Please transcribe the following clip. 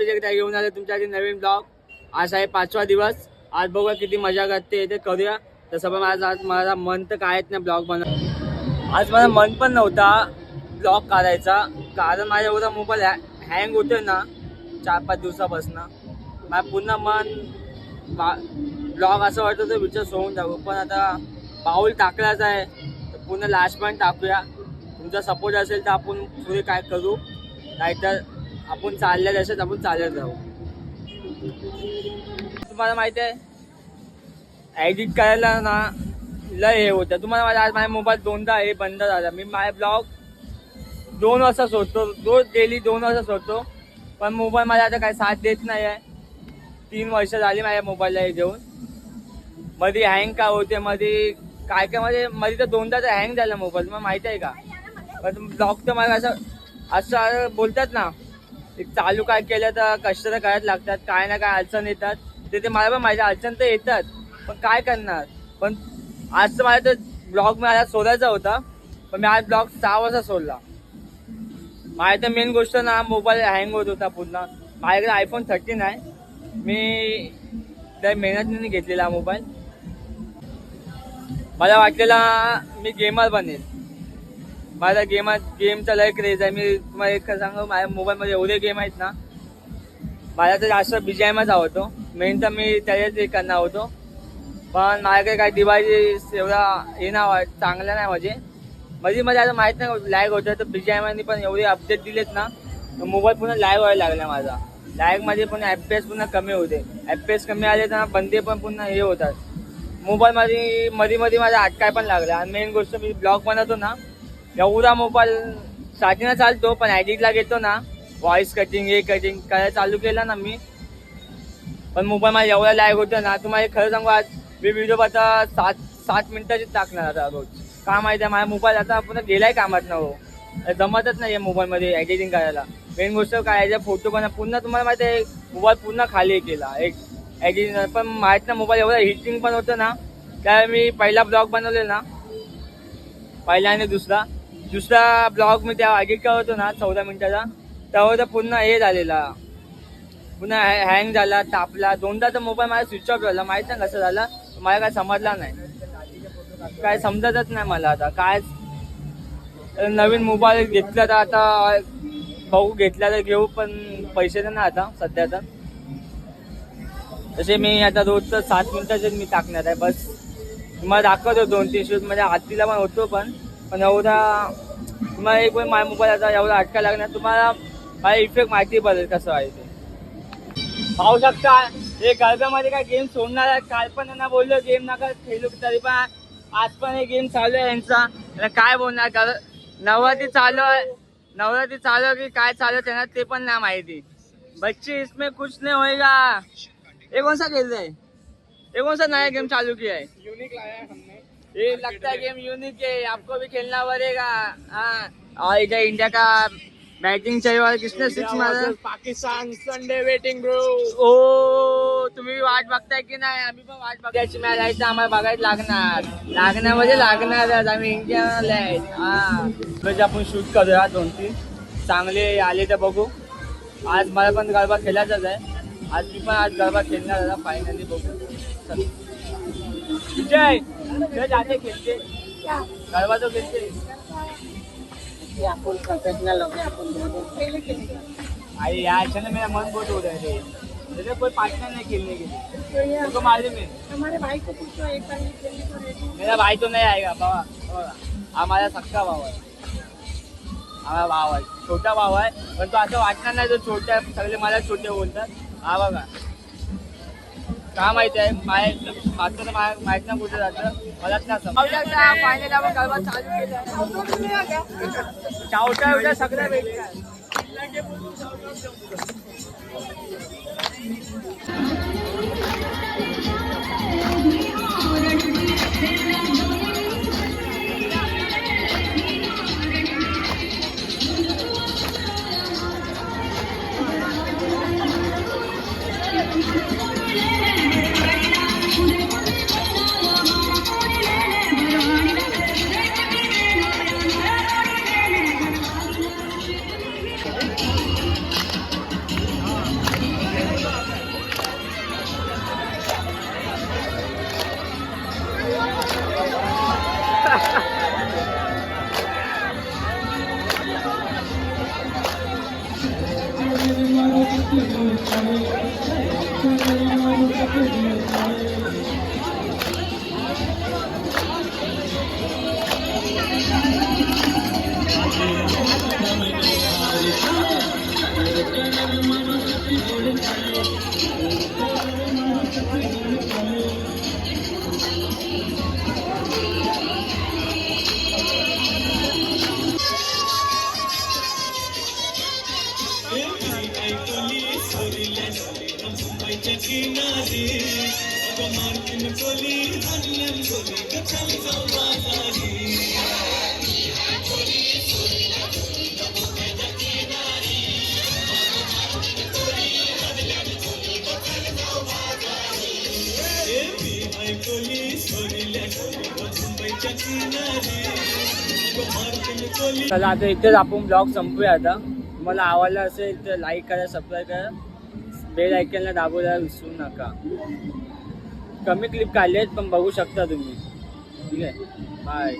एकदा घेऊन आले तुमच्यासाठी नवीन ब्लॉग. आज आहे 5वा दिवस. आज बघूया किती मजा करते ते करूया. तसं पण आज माझा मन तर कायच नाही ब्लॉग बनव. आज मला मन पण नव्हता ब्लॉग काढायचा, कारण माझ्या एवढा मोबाईल हँग होतोय ना 4-5 दिवसापासून. मला पुन्हा मन ब्लॉग असं वाटतं तर विचार सोडून टाकू, पण आता पाऊल टाकलाच आहे तर पुन्हा लास्ट पण टाकूया. तुमचा सपोर्ट असेल तर आपण पुढे काय करू, नाहीतर आपण चालल्या देशात आपण चालत राहू. तुम्हाला माहिती आहे एडिट करायला ना लय हे होतं. तुम्हाला माझा आज माझा मोबाईल 2दा हे बंद झाला. मी माझा ब्लॉग 2 वाजता सोडतो, रोज डेली 2 वाजता सोडतो, पण मोबाईल माझा आता काय साथ देत नाही आहे. 3 वर्ष झाली माझ्या मोबाईलला हे घेऊन. मध्ये हँग का होते, मध्ये काय मध्ये तर 2दा तर हँग झाला मोबाईल. मला माहिती आहे का. पण ब्लॉग तर मला असं बोलतात ना, चालू काय केलं तर कष्ट तर करायला लागतात, काय ना काय अडचण येतात. ते मला पण माहिती अडचण तर येतात, पण काय करणार. पण आज तर मला तर ब्लॉग मला सोडायचा होता, पण मी आज ब्लॉग 6 वाजता सोडला. माझ्या तर मेन गोष्ट ना मोबाईल हँग होत होता पुन्हा. माझ्याकडे iPhone 13 आहे. मी त्या मेहनतीने घेतलेला मोबाईल. मला वाटलेला मी गेमर बनेल. माझा गेमचा लय क्रेज आहे. मी तुम्हाला एक सांगू, माझ्या मोबाईलमध्ये एवढे गेम आहेत ना. मला तर जास्त BGMच आवडतो. मेन तर मी त्याच्याच हे करणार होतो, पण माझ्याकडे काही डिव्हाइस एवढा हे ना चांगला नाही. मध्ये आता माहीत नाही लॅग होतं, तर BGMने पण एवढे अपडेट दिलेत ना, मोबाईल पुन्हा लॅग व्हायला लागला माझा. लॅगमध्ये पुन्हा FPS पुन्हा कमी होते. FPS कमी आले तर बंदे पण पुन्हा हे होतात. मोबाईलमध्ये मध्ये माझा अटकाय पण लागला. आणि मेन गोष्ट मी ब्लॉग बनवतो ना, एवढा मोबाईल स्टार्टिंगला चालतो, पण एडिटला घेतो ना, व्हॉइस कटिंग हे कटिंग करायला चालू केला ना मी, पण मोबाईल माझा एवढा लॅग होतं ना. तुम्हाला खरं सांगू, आज मी व्हिडिओ आता 7 मिनिटाची टाकणार आता रोज. का माहिती आहे, माझा मोबाईल आता पुन्हा गेलाय कामात ना. हो, जमतच नाही मोबाईलमध्ये एडिटिंग करायला. मेन गोष्ट काय आहे, फोटो पण पुन्हा तुम्हाला माहिती आहे मोबाईल पुन्हा खाली केला एक एडिटिंग. पण माहीत ना मोबाईल एवढा हिटिंग पण होतं ना. त्यावेळी मी पहिला ब्लॉग बनवलेला ना, पहिला आणि दुसरा ब्लॉग मी तेव्हा एडिट करत होतो ना 14 मिनिटाचा, तेव्हा तर पुन्हा हे झालेला, पुन्हा हँग झाला, तापला. 2दा तर मोबाईल माझा स्विच ऑफ झाला. माहित नाही कसं झालं, मला काय समजला नाही, काय समजतच नाही मला. आता काय नवीन मोबाईल घेतला तर आता बघू, घेतला तर घेऊ, पण पैसे तर नाही आता सध्या. तर तसे मी आता रोज तर 7 मिनिटाचे मी टाकणार आहे बस. तुम्हाला दाखवतो 2-3 शूट म्हणजे हातीला पण होतो, पण एवढा तुम्हाला एक वेळ माझ्या मोबाईल आता एवढा अटका लागणार. तुम्हाला माझा इफेक्ट माहिती पडेल कसं आहे ते. पाहू शकता हे गरब्यामध्ये काय गेम सोडणार आहे. काल पण त्यांना बोललो गेम नका खेळू, तरी पण आज पण हे गेम चालू आहे यांचा. काय बोलणार, नवरात्री चालू आहे की काय चालू आहे त्यांना ते पण नाही माहिती. बच्चे इसमें कुछ नहीं होएगा. ये कौन सा खेल रहे हैं, ये कौन सा नया गेम चालू किया है, यूनिक लाया है हमने. ये लगता है गेम यूनिक है, आपको भी खेलना पड़ेगा. हाँ, और इधर इंडिया का बैटिंग चाहिए वाला किसने 6 मारा, पाकिस्तान संडे वेटिंग ब्रो. ओ तुम्ही वाट बघताय की नाही. आम्ही पण वाट बघायची. मॅच आहे तर आम्हाला बघायला लागणार म्हणजे लागणार. आम्ही इंडियाला आहे. हा, म्हणजे आपण शूट करूया 2-3 चांगले आले तर बघू. आज मला पण गरबा खेळायचाच आहे. आज मी पण आज गरबा खेळणार आहे फायनली. बघू विजय जाते खेळते गरबा तो खेळते. अरे यार अच्छा ना, मेरा मन बहुत हो रहा है. मेरे कोई पार्टनर नहीं खेलने के लिए, तो मालूम है. हमारे भाई को पूछो एक बार ये खेलने को रेडी. मेरा भाई तो नहीं आएगा बाबा. हा माझा सक्का भाऊ आहे. हा भाव आहे, छोटा भाव आहे, पण तो असं वाटणार नाही तो छोटा. सगळे मला छोटे बोलतात. हा बघा का माहिती आहे, मागचं तर माहित ना कुठे जातं मलाच ना समज. फायनली आपण गरबा चालू केला. चावटा सगळ्या भेटतात. चला आता इथेच आपण ब्लॉग संपूया आता. तुम्हाला आवडला असेल तर लाईक करा, सबस्क्राईब करा, बेल आयकॉनला दाबवायला विसरू नका. कमी क्लिप काढलेत पण बघू शकता तुम्ही. ठीक आहे, बाय.